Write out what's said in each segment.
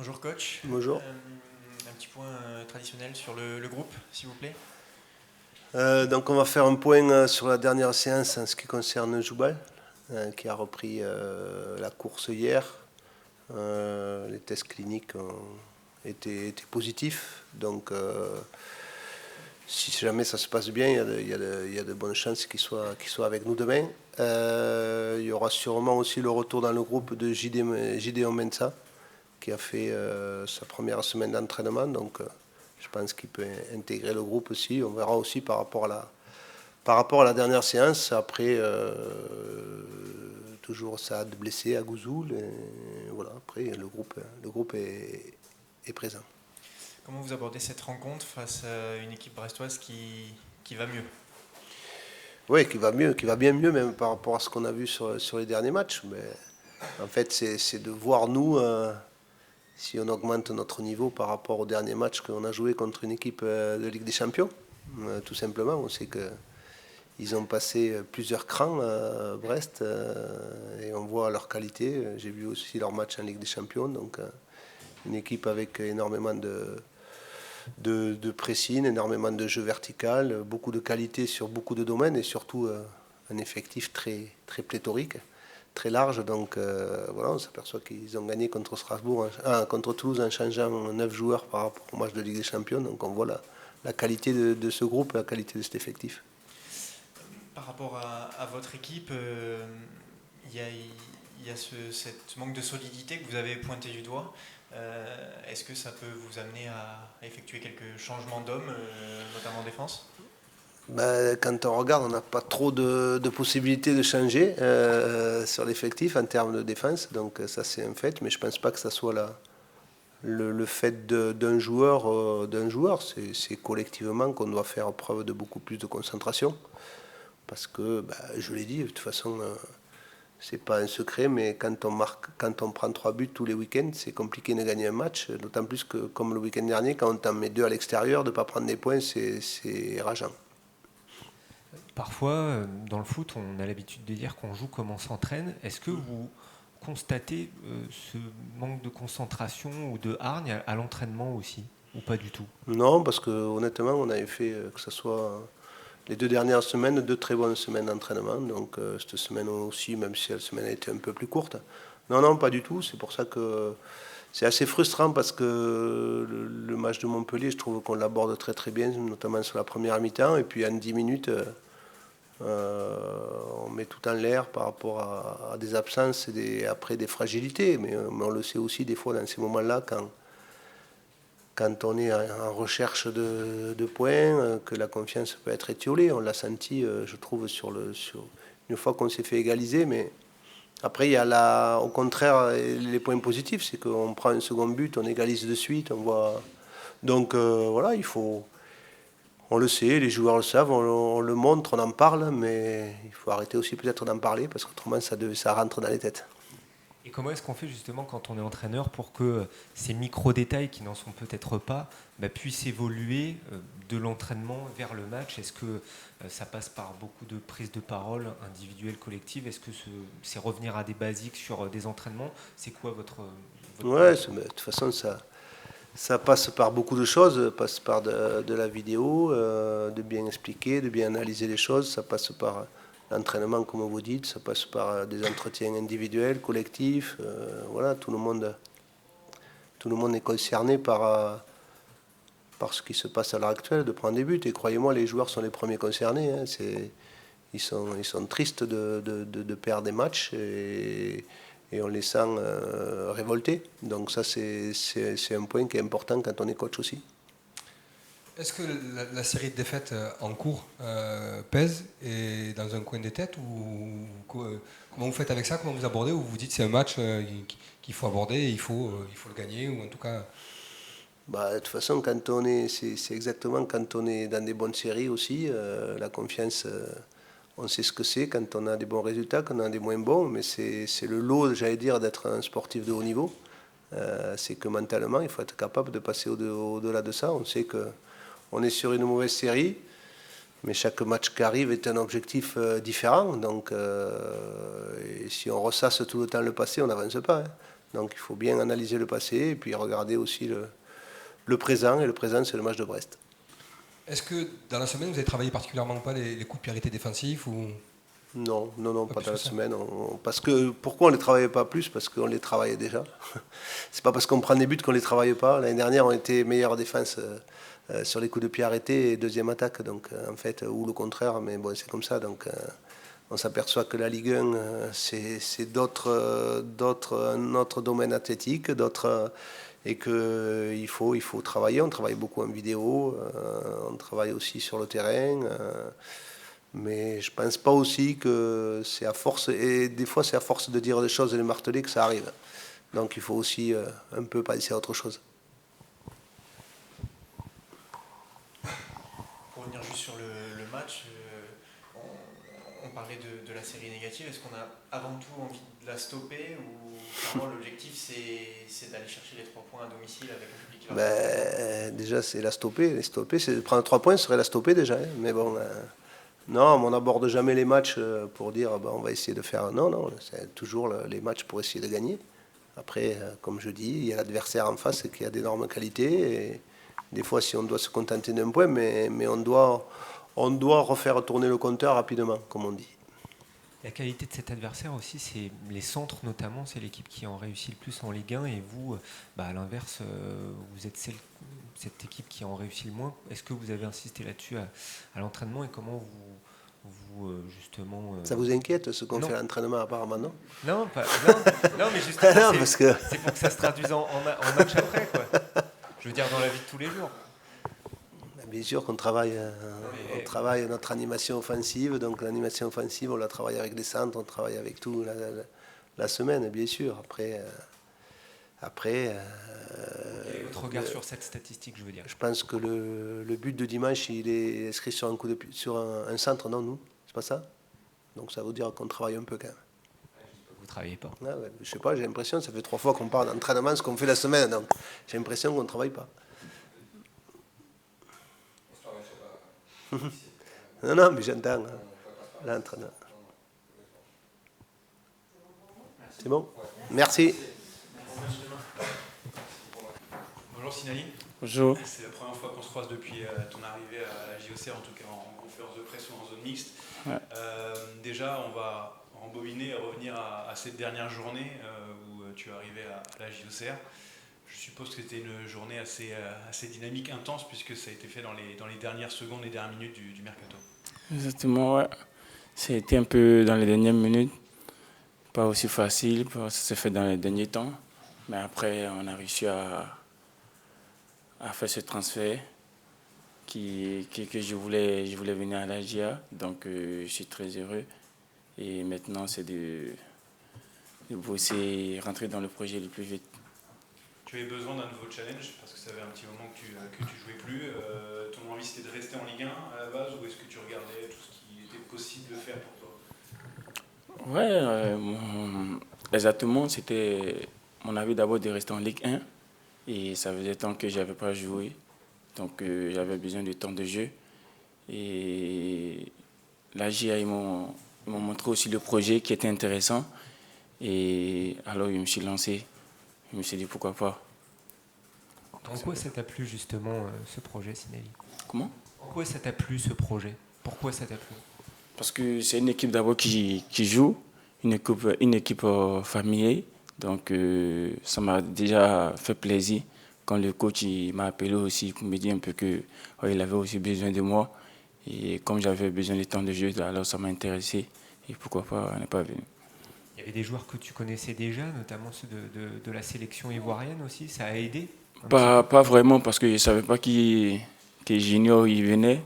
Bonjour coach. Bonjour. Un petit point traditionnel sur le groupe, s'il vous plaît. Donc on va faire un point sur la dernière séance en ce qui concerne Joubal, qui a repris la course hier. Les tests cliniques étaient positifs, donc si jamais ça se passe bien, il y a de bonnes chances qu'il soit avec nous demain. Il y aura sûrement aussi le retour dans le groupe de Gideon Mensah, qui a fait sa première semaine d'entraînement, donc je pense qu'il peut intégrer le groupe aussi. On verra aussi par rapport à la dernière séance. Après, toujours ça de blessés à Gouzoul. Voilà, après, le groupe est présent. Comment vous abordez cette rencontre face à une équipe brestoise qui va mieux? Oui, qui va bien mieux même par rapport à ce qu'on a vu sur les derniers matchs. Mais en fait, c'est de voir nous, si on augmente notre niveau par rapport au dernier match qu'on a joué contre une équipe de Ligue des Champions. Tout simplement, on sait qu'ils ont passé plusieurs crans à Brest et on voit leur qualité. J'ai vu aussi leur match en Ligue des Champions, donc une équipe avec énormément de pressing, énormément de jeu vertical, beaucoup de qualité sur beaucoup de domaines et surtout un effectif très, très pléthorique, très large. Donc voilà, on s'aperçoit qu'ils ont gagné contre contre Toulouse en changeant 9 joueurs par rapport au match de Ligue des Champions. Donc on voit la qualité de ce groupe, la qualité de cet effectif. Par rapport à votre équipe, il y a cette manque de solidité que vous avez pointé du doigt. Est-ce que ça peut vous amener à effectuer quelques changements d'hommes, notamment en défense? Quand on regarde, on n'a pas trop de possibilités de changer sur l'effectif en termes de défense. Donc ça c'est un fait, mais je ne pense pas que ça soit le fait d'un joueur. C'est collectivement qu'on doit faire preuve de beaucoup plus de concentration. Parce que, je l'ai dit, de toute façon, c'est pas un secret, mais quand on prend 3 buts tous les week-ends, c'est compliqué de gagner un match. D'autant plus que, comme le week-end dernier, quand on en met 2 à l'extérieur, de ne pas prendre des points, c'est rageant. Parfois, dans le foot, on a l'habitude de dire qu'on joue comme on s'entraîne. Est-ce que vous constatez ce manque de concentration ou de hargne à l'entraînement aussi, ou pas du tout? Non, parce que honnêtement, on avait fait, que ce soit les 2 dernières semaines, 2 très bonnes semaines d'entraînement. Donc cette semaine aussi, même si la semaine a été un peu plus courte. Non, non, pas du tout. C'est pour ça que c'est assez frustrant parce que le match de Montpellier, je trouve qu'on l'aborde très très bien, notamment sur la première mi-temps. Et puis en 10 minutes, on met tout en l'air par rapport à des absences et après des fragilités. Mais on le sait aussi des fois dans ces moments-là, quand on est en recherche de points, que la confiance peut être étiolée. On l'a senti, je trouve, une fois qu'on s'est fait égaliser. Mais après, il y a au contraire les points positifs, c'est qu'on prend un second but, on égalise de suite, on voit. Donc voilà, on le sait, les joueurs le savent, on le montre, on en parle, mais il faut arrêter aussi peut-être d'en parler parce qu'autrement ça rentre dans les têtes. Et comment est-ce qu'on fait justement quand on est entraîneur pour que ces micro-détails qui n'en sont peut-être pas puissent évoluer de l'entraînement vers le match? Est-ce que ça passe par beaucoup de prises de parole individuelles, collectives? Est-ce que c'est revenir à des basiques sur des entraînements? C'est quoi votre Ouais, de toute façon, ça passe par beaucoup de choses, ça passe par de la vidéo, de bien expliquer, de bien analyser les choses, ça passe par l'entraînement, comme vous dites, ça passe par des entretiens individuels, collectifs, voilà, tout le monde est concerné par ce qui se passe à l'heure actuelle, de prendre des buts, et croyez-moi, les joueurs sont les premiers concernés, hein, ils sont tristes de perdre des matchs, et on les sent révoltés. Donc ça, c'est un point qui est important quand on est coach aussi. Est-ce que la série de défaites en cours pèse et dans un coin des têtes ou comment vous faites avec ça? Comment vous abordez? Ou vous dites c'est un match qu'il faut aborder et il faut le gagner ou en tout cas... De toute façon, c'est exactement quand on est dans des bonnes séries aussi, la confiance, on sait ce que c'est quand on a des bons résultats, quand on a des moins bons, mais c'est le lot, j'allais dire, d'être un sportif de haut niveau. C'est que mentalement, il faut être capable de passer au-delà de ça. On sait qu'on est sur une mauvaise série, mais chaque match qui arrive est un objectif différent. Donc, et si on ressasse tout le temps le passé, on n'avance pas. Hein. Donc il faut bien analyser le passé et puis regarder aussi le présent. Et le présent, c'est le match de Brest. Est-ce que dans la semaine, vous avez travaillé particulièrement ou pas les coups de pied arrêtés défensifs ou... Non, pas plus dans la que ça. semaine. Parce que, pourquoi on ne les travaillait pas plus? Parce qu'on les travaillait déjà. C'est pas parce qu'on prend des buts qu'on ne les travaille pas. L'année dernière, on était meilleure défense sur les coups de pied arrêtés et deuxième attaque. Donc, en fait, ou le contraire, mais bon, c'est comme ça. Donc, on s'aperçoit que la Ligue 1, c'est un autre domaine athlétique, et qu'il faut travailler. On travaille beaucoup en vidéo, on travaille aussi sur le terrain. Mais je pense pas aussi que c'est à force, et des fois c'est à force de dire des choses et de marteler que ça arrive. Donc il faut aussi un peu passer à autre chose. Pour revenir juste sur le match, on parlait de la série négative. Est-ce qu'on a avant tout envie de la stopper ou vraiment l'objectif c'est d'aller chercher les 3 points à domicile avec un public qui va Déjà c'est la stopper. C'est prendre 3 points, ce serait la stopper déjà. Hein. Mais bon, non, on n'aborde jamais les matchs pour dire on va essayer de faire. Non, c'est toujours les matchs pour essayer de gagner. Après, comme je dis, il y a l'adversaire en face qui a d'énormes qualités. Et des fois, si on doit se contenter d'un point, mais on doit refaire tourner le compteur rapidement, comme on dit. La qualité de cet adversaire aussi, c'est les centres notamment, c'est l'équipe qui en réussit le plus en Ligue 1 et vous, à l'inverse, vous êtes cette équipe qui en réussit le moins. Est-ce que vous avez insisté là-dessus à l'entraînement et comment vous justement... Ça vous inquiète ce qu'on Non. fait à l'entraînement apparemment, non? Non, non, mais justement, Non, parce que... c'est pour que ça se traduise en match après, quoi. Je veux dire, dans la vie de tous les jours. Bien sûr qu'on travaille, on travaille notre animation offensive, donc l'animation offensive, on la travaille avec les centres, on travaille avec tout la semaine, bien sûr. Après, Quel est votre regard sur cette statistique, je veux dire? je pense que le but de dimanche, il est inscrit sur sur un centre, non, nous, c'est pas ça? Donc ça veut dire qu'on travaille un peu quand même. Vous travaillez pas. Ah ouais, je sais pas, j'ai l'impression, ça fait 3 fois qu'on parle d'entraînement, ce qu'on fait la semaine, donc j'ai l'impression qu'on ne travaille pas. Non, mais j'entends. L'entraîneur. C'est bon? Merci. Bonjour Sinali. Bonjour. C'est la première fois qu'on se croise depuis ton arrivée à la JOCR, en tout cas en conférence de presse ou en zone mixte. Ouais. Déjà, on va rembobiner et revenir à cette dernière journée où tu es arrivé à la JOCR. Je suppose que c'était une journée assez dynamique, intense, puisque ça a été fait dans les dernières secondes, les dernières minutes du mercato. Exactement, ouais. C'était un peu dans les dernières minutes. Pas aussi facile, ça s'est fait dans les derniers temps. Mais après, on a réussi à faire ce transfert que je voulais venir à la GIA. Donc, je suis très heureux. Et maintenant, c'est de bosser, rentrer dans le projet le plus vite. Tu avais besoin d'un nouveau challenge, parce que ça fait un petit moment que tu jouais plus. Ton envie, c'était de rester en Ligue 1 à la base, ou est-ce que tu regardais tout ce qui était possible de faire pour toi? Ouais, exactement. C'était mon avis d'abord de rester en Ligue 1. Et ça faisait temps que je n'avais pas joué. Donc j'avais besoin de temps de jeu. Et la GIA, ils m'ont montré aussi le projet qui était intéressant. Et alors je me suis lancé. Je me suis dit pourquoi pas. En quoi ça t'a plu justement ce projet, Sinali? Comment? En quoi ça t'a plu ce projet? Pourquoi ça t'a plu? Parce que c'est une équipe d'abord qui joue, une équipe familiale. Donc ça m'a déjà fait plaisir quand le coach m'a appelé aussi pour me dire un peu qu'il avait aussi besoin de moi. Et comme j'avais besoin de temps de jeu, alors ça m'a intéressé. Et pourquoi pas, on n'est pas venu. Il y avait des joueurs que tu connaissais déjà, notamment ceux de la sélection ivoirienne aussi, ça a aidé? Pas vraiment, parce que je ne savais pas que Junior il venait.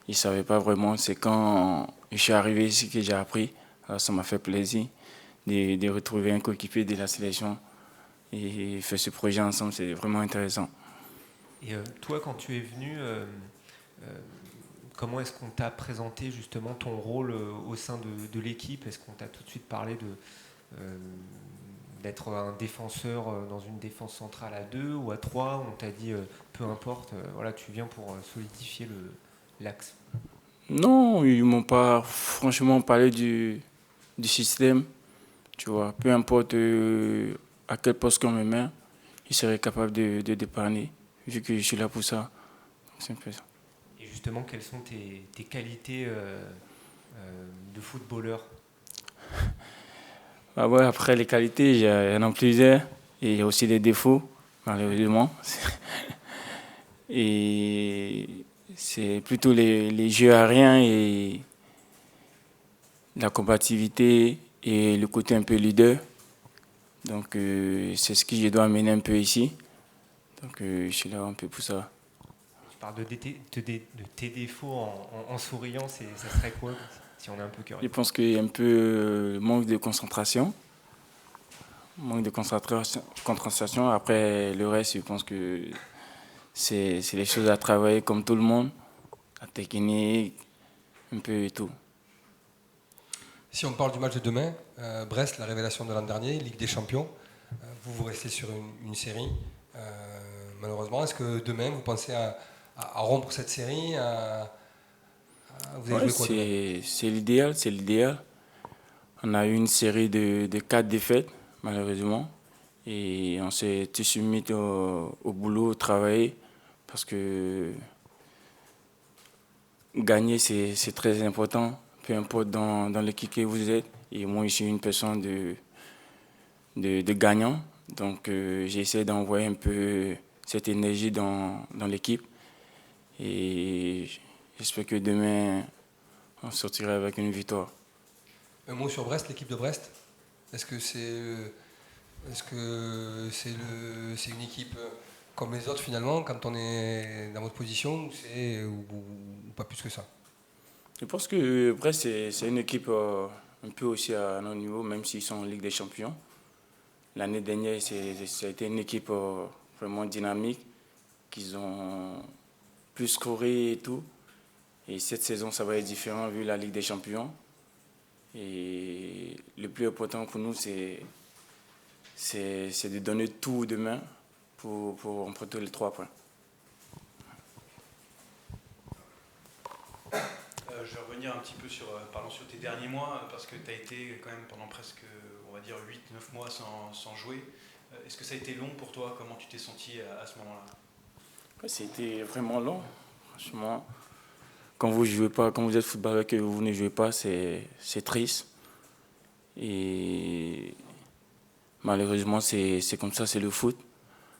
Je ne savais pas vraiment. C'est quand je suis arrivé ici que j'ai appris. Alors ça m'a fait plaisir de retrouver un coéquipier de la sélection et faire ce projet ensemble. C'est vraiment intéressant. Et toi, quand tu es venu, comment est-ce qu'on t'a présenté justement ton rôle au sein de l'équipe? Est-ce qu'on t'a tout de suite parlé d'être un défenseur dans une défense centrale à 2 ou à 3? On t'a dit peu importe, voilà, tu viens pour solidifier l'axe. Non, ils ne m'ont pas franchement parlé du système. Tu vois, peu importe à quel poste qu'on me met, je serai capable de dépanner, vu que je suis là pour ça. C'est un peu ça. Et justement, quelles sont tes qualités de footballeur? Ah ouais, après, les qualités, il y en a plusieurs. Et il y a aussi des défauts, malheureusement. Et c'est plutôt les jeux aériens et la combativité et le côté un peu leader. Donc, c'est ce que je dois amener un peu ici. Donc, je suis là un peu pour ça. Tu parles de tes défauts en souriant, ça serait quoi si on est un peu Je curieux? pense qu'il y a un peu manque de concentration. Manque de concentration. Après, le reste, je pense que c'est les choses à travailler comme tout le monde. La technique, un peu et tout. Si on parle du match de demain, Brest, la révélation de l'an dernier, Ligue des Champions, vous restez sur une série. Malheureusement, est-ce que demain, vous pensez à rompre cette série Vous allez Ouais, jouer quoi demain? c'est l'idéal, c'est l'idéal. On a eu une série de 4 défaites, malheureusement. Et on s'est tous mis au boulot, travailler, parce que gagner, c'est très important, peu importe dans l'équipe que vous êtes. Et moi, je suis une personne de gagnant. Donc, j'essaie d'envoyer un peu cette énergie dans l'équipe. Et j'espère que demain, on sortira avec une victoire. Un mot sur Brest, l'équipe de Brest. Est-ce que c'est une équipe comme les autres finalement quand on est dans votre position ou pas plus que ça? Je pense que Brest, c'est une équipe un peu aussi à notre niveau, même s'ils sont en Ligue des Champions. L'année dernière, ça a été une équipe vraiment dynamique, qu'ils ont plus scoré et tout. Et cette saison, ça va être différent vu la Ligue des Champions. Et le plus important pour nous, c'est de donner tout demain pour remporter les 3 points. Je vais revenir un petit peu parlant sur tes derniers mois, parce que tu as été quand même pendant presque, on va dire, 8-9 mois sans jouer. Est-ce que ça a été long pour toi? Comment tu t'es senti à ce moment-là? Ouais, c'était vraiment long, franchement. Quand vous jouez pas, quand vous êtes footballeur et que vous ne jouez pas, c'est triste. Et malheureusement, c'est comme ça, c'est le foot.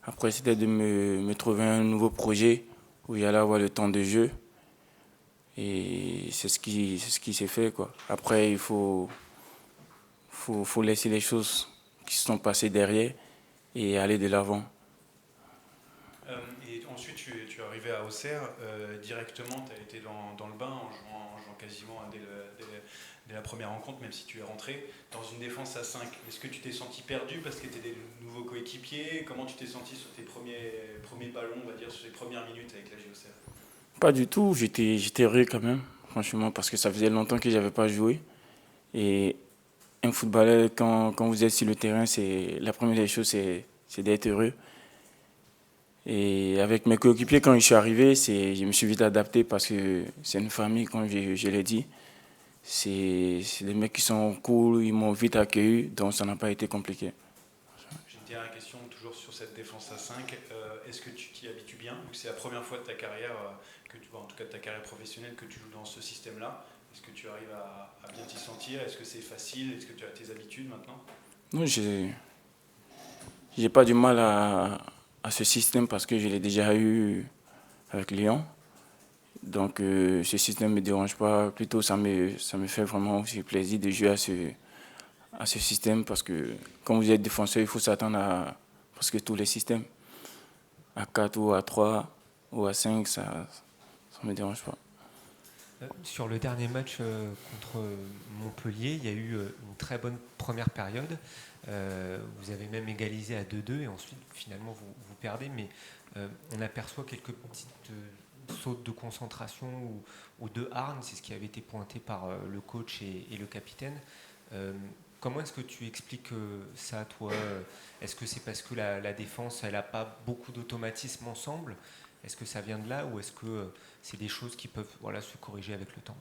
Après, c'était de me trouver un nouveau projet où j'allais avoir le temps de jeu. Et c'est ce qui s'est fait, quoi. Après, il faut laisser les choses qui se sont passées derrière et aller de l'avant. Et ensuite, tu es arrivé à Auxerre. Directement, tu as été dans le bain en jouant quasiment dès la première rencontre, même si tu es rentré dans une défense à 5. Est-ce que tu t'es senti perdu parce que tu étais des nouveaux coéquipiers? Comment tu t'es senti sur tes premiers ballons, on va dire, sur les premières minutes avec la JOCR? Pas du tout, j'étais heureux quand même, franchement, parce que ça faisait longtemps que je n'avais pas joué. Et un footballeur, quand vous êtes sur le terrain, la première des choses, c'est d'être heureux. Et avec mes coéquipiers, quand je suis arrivé, je me suis vite adapté parce que c'est une famille, comme je l'ai dit. C'est des mecs qui sont cool, ils m'ont vite accueilli, donc ça n'a pas été compliqué. J'ai une dernière question, toujours sur cette défense à 5. Est-ce que tu t'y habitues bien? Vu que c'est la première fois de ta carrière, en tout cas de ta carrière professionnelle, que tu joues dans ce système-là. Est-ce que tu arrives à bien t'y sentir? Est-ce que c'est facile? Est-ce que tu as tes habitudes maintenant? Non, j'ai pas du mal à ce système parce que je l'ai déjà eu avec Lyon. Donc ce système ne me dérange pas. Plutôt, ça me fait vraiment aussi plaisir de jouer à ce système parce que quand vous êtes défenseur, il faut s'attendre à presque tous les systèmes. À 4 ou à 3 ou à 5, ça ne me dérange pas. Sur le dernier match contre Montpellier, il y a eu une très bonne première période. Vous avez même égalisé à 2-2 et ensuite finalement vous perdez, mais on aperçoit quelques petites sautes de concentration ou de hargne, c'est ce qui avait été pointé par le coach et le capitaine. Comment est-ce que tu expliques ça, toi? Est-ce que c'est parce que la défense, elle n'a pas beaucoup d'automatisme ensemble? Est-ce que ça vient de là ou est-ce que c'est des choses qui peuvent se corriger avec le temps?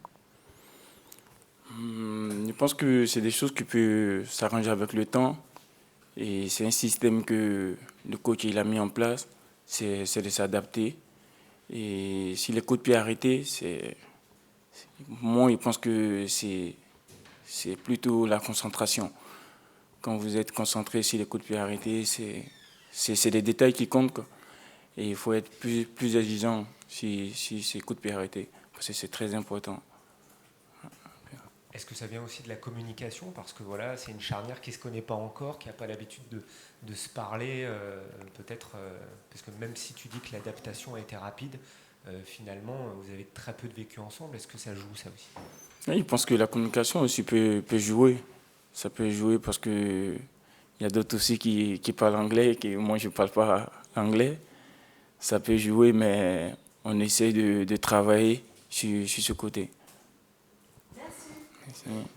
Je pense que c'est des choses qui peuvent s'arranger avec le temps. Et c'est un système que le coach il a mis en place, c'est de s'adapter. Et si les coups de pied arrêtés, moi, je pense que c'est plutôt la concentration. Quand vous êtes concentré sur les coups de pied arrêtés, c'est des détails qui comptent, quoi. Et il faut être plus exigeant si ces coups de pied arrêtés, parce que c'est très important. Est-ce que ça vient aussi de la communication? Parce que voilà, c'est une charnière qui ne se connaît pas encore, qui n'a pas l'habitude de se parler, peut-être, parce que même si tu dis que l'adaptation a été rapide, finalement, vous avez très peu de vécu ensemble. Est-ce que ça joue, ça aussi? Oui, je pense que la communication aussi peut jouer. Ça peut jouer parce que il y a d'autres aussi qui parlent anglais, et moi je ne parle pas anglais. Ça peut jouer, mais on essaie de travailler sur ce côté. Merci. Merci.